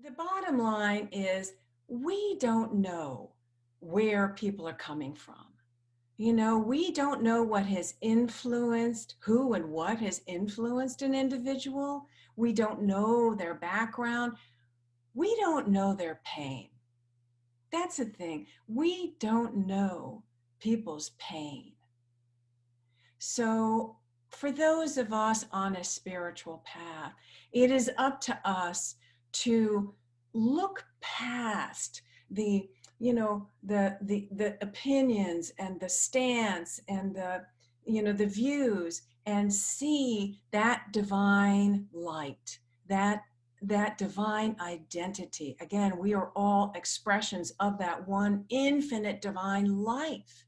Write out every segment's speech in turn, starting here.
The bottom line is we don't know where people are coming from. We don't know what has influenced, who and what has influenced an individual. We don't know their background. We don't know their pain. That's the thing. We don't know people's pain. So, for those of us on a spiritual path, it is up to us to look past the the opinions and the stance and the views, and see that divine light, that divine identity. Again, we are all expressions of that one infinite divine life.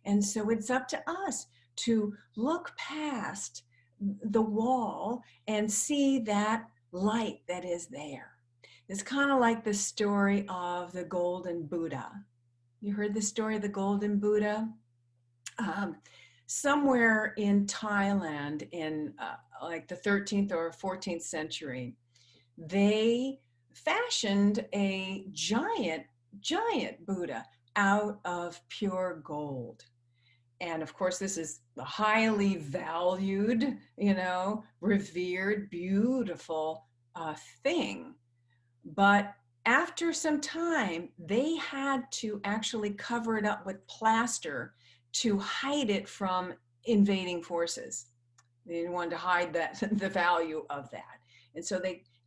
And so it's up to us to look past the wall and see that light that is there. It's kind of like the story of the Golden Buddha. You heard the story of the Golden Buddha? Um, Somewhere in Thailand in like the 13th or 14th century, they fashioned a giant Buddha out of pure gold. And of course, this is the highly valued, revered, beautiful thing. But after some time, they had to actually cover it up with plaster to hide it from invading forces. They wanted to hide the value of that.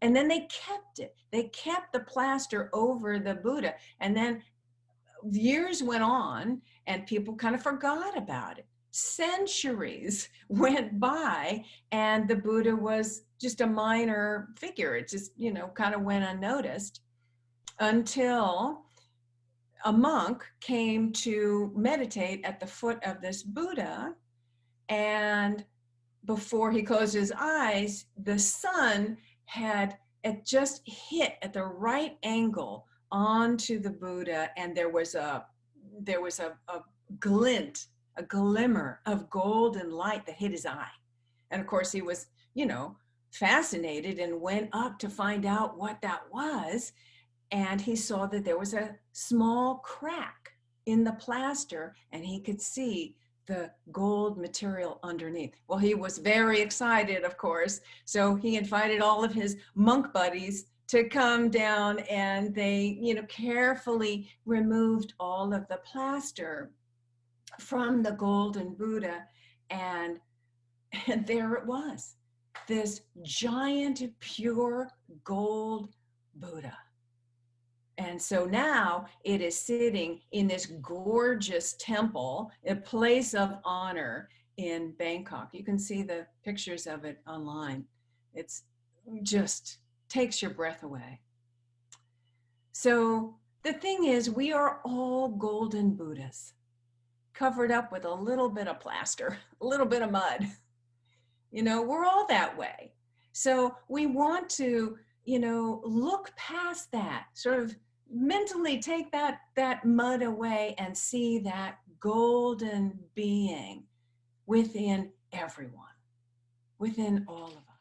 And then they kept it. They kept the plaster over the Buddha. And then years went on and people kind of forgot about it. Centuries went by and the Buddha was just a minor figure. It just, kind of went unnoticed until a monk came to meditate at the foot of this Buddha. And before he closed his eyes, the sun had just hit at the right angle onto the Buddha, and there was a glint, a glimmer of golden light that hit his eye. And of course he was, fascinated and went up to find out what that was. And he saw that there was a small crack in the plaster, and he could see the gold material underneath. Well, he was very excited, of course. So he invited all of his monk buddies to come down, and they, carefully removed all of the plaster from the golden Buddha. And there it was, this giant, pure gold Buddha. And so now it is sitting in this gorgeous temple, a place of honor in Bangkok. You can see the pictures of it online. It's just takes your breath away. So the thing is, we are all golden Buddhas, covered up with a little bit of plaster, a little bit of mud. We're all that way. So we want to, look past that, sort of mentally take that mud away and see that golden being within everyone, within all of us.